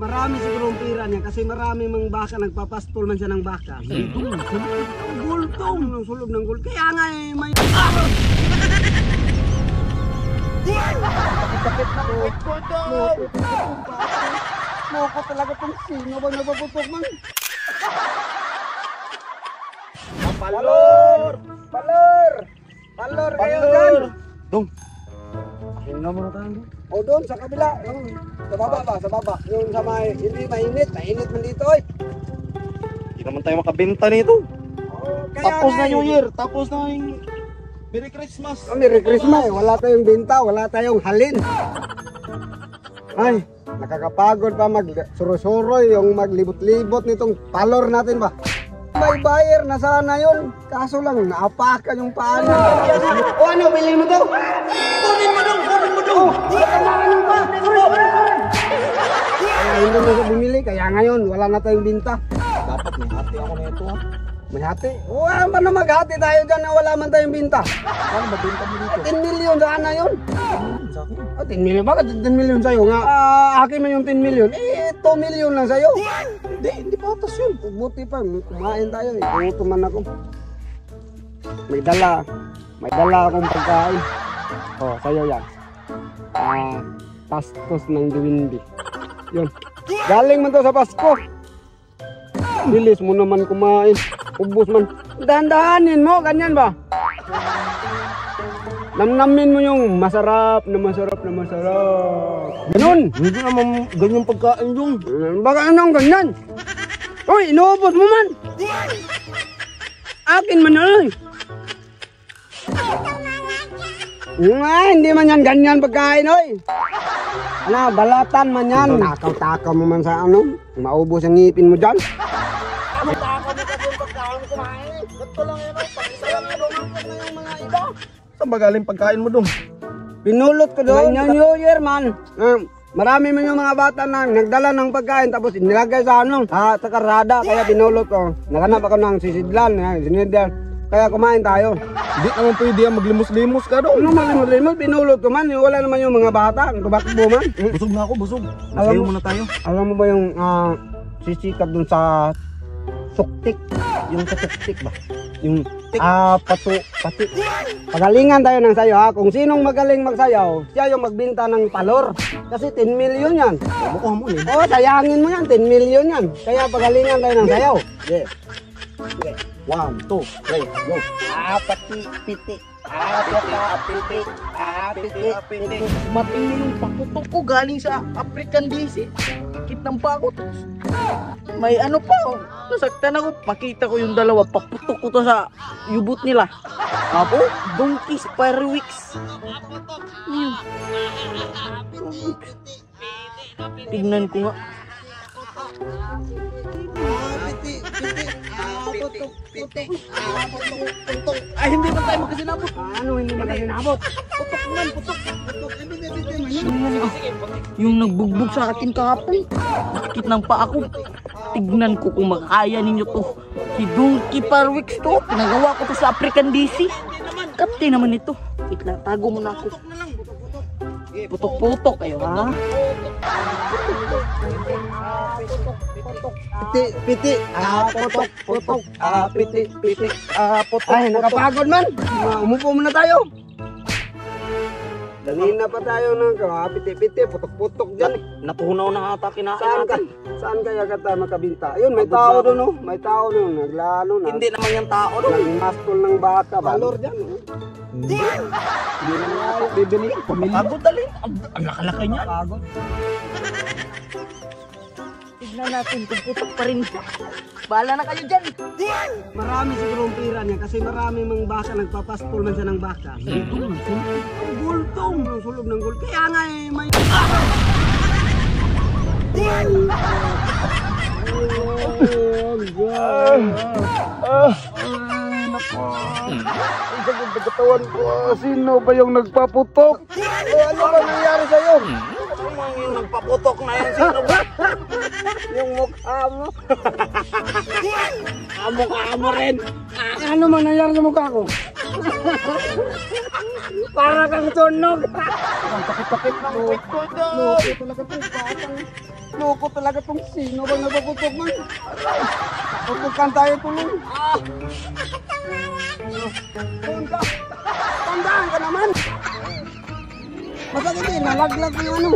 Marami siguro ang pira niya kasi marami mang baka, nagpapastol man siya ng baka. Gultong ng sulob ng gultong. Kaya nga eh, may... Kapit na ko. Loko talaga itong sino ba napaputok man? Palor! Palor! Palor kayo dyan! Dong! Akin nga muna tayo. O doon sa kabila, yung sa baba ba, sa baba. Yung sa may, hindi mainit man dito eh. Hindi naman tayo makabenta nito. Tapos na New Year, tapos na yung Merry Christmas. Oh, Merry Christmas, wala tayong benta, wala tayong halin. Ay, nakakapagod pa mag-suro-suroy yung maglibot-libot nitong palor natin ba. May buyer na sana yun, kaso lang naapakan yung paa niya. O ano, bilhin mo to? Kunin mo dong! Kaya hindi mo siya bumili, kaya ngayon wala na tayong binta. Dapat may hati ako na ito ha. May hati? Wala ba na maghati tayo dyan na wala man tayong binta? Ano ba binta mo dito? 10 million sana yun. Sa akin. 10 million? Bakit 10 million sa'yo nga? Akin man yung 10 million. 2 million lang sa'yo. Hindi patas yun. Buti pa, kumain tayo. Gutom man ako. May dala akong pagkain. Oh, sa'yo yan. Pastos ng Duwindi. Yun. Galing man to sa Pasko. Bilis mo naman kumain. Ubus man. Dahan-dahanin mo, ganyan ba? Namnamin mo yung masarap. Ganun. Hindi naman ganyang pagkain yung. Baka anong ganyan? Uy, inuubos mo man. Akin man na lang. Hindi man yan ganyan pagkain, oy. Ano, balatan man yan. Takaw-takaw mo man sa ano. Maubos ang ngipin mo dyan. Takaw mo kasi yung pagkain kumain. Ito lang yun. Pag-isa lang yun. Na yung mga iba. Saan ba galing pagkain mo dong? Pinulot ko doon. New Year man. Marami man yung mga bata na nagdala ng pagkain tapos nilagay sa ano. Sa karada. Kaya pinulot ko. Naganap ako ng sisidlan. Sinidlan. Kaya kumain tayo. Hindi naman pwede yan maglimos-limos ka doon. Ano maglimos-limos? Pinulot ko man. Wala naman yung mga bata. Tubakbo man. Busog na ako, busog. Sayo muna tayo. Alam mo ba yung sisikap dun sa suktik? Yung sa tuktik ba? Yung pati. Pagalingan tayo ng sayo ha. Kung sinong magaling magsayaw, siya yung magbinta ng palor. Kasi 10 million yan. Mukha mo eh. Oo, sayangin mo yan. 10 million yan. Kaya pagalingan tayo ng sayaw. Yeah. 1, 2, 3, go. Piti. Matindi yung paputok ko galing sa African DC. Kitang pakot. May ano pa oh. Nasaktan ako. Pakita ko yung dalawa. Paputok ko to sa yubot nila. Ako, Donkey Spiderwix. Tignan ko nga. Ay, hindi man tayo magkasinabot. Ano hindi magkasinabot? Putok. Yung nagbugbog sa akin kahapon. Nakikit ng pa ako. Tignan ko kung makaya ninyo to. Si Donkey Spiderwix to. Pinagawa ko to sa African DC. Kapte naman ito. Wait lang, tago muna ako. Putok-putok kayo ha. Piti. Putok. Piti. Putok. Ay, nakapagod man. Umupo muna tayo. Dalina pa tayo ng piti. Putok dyan. Natuhunaw na ata kinain natin. Saan kaya ka makabinta? Ayun, may tao doon oh. May tao doon. Naglalo na. Hindi naman yung tao doon. Nagmastol ng baka. Valor dyan oh. Hindi na bibili. Pagod dali. Ang lakalakay niya. Pagod. Tignan natin kung putok pa rin siya. Bahala na kayo dyan. Marami siguro ang pira niya kasi marami mang baka, nagpapastol man siya ng baka. Gultong ng sulob ng gultong. Kaya nga eh, may... Ang sagod na katawan ko. Sino ba yung nagpaputok? Ano ba nangyari sa'yo? Yung nagpaputok na yan. Sino ba? Yung mukha mo. Mukha mo rin. Ano man nangyari sa mukha ko? Para kang sunog. Ang takit-takit ng wait ko doon. Ito talaga po, batang. Loko talaga tong sino bang napaputok man. Putukan tayo tulong. Tandaan ka naman. Masakit eh, nalaglag yung ano.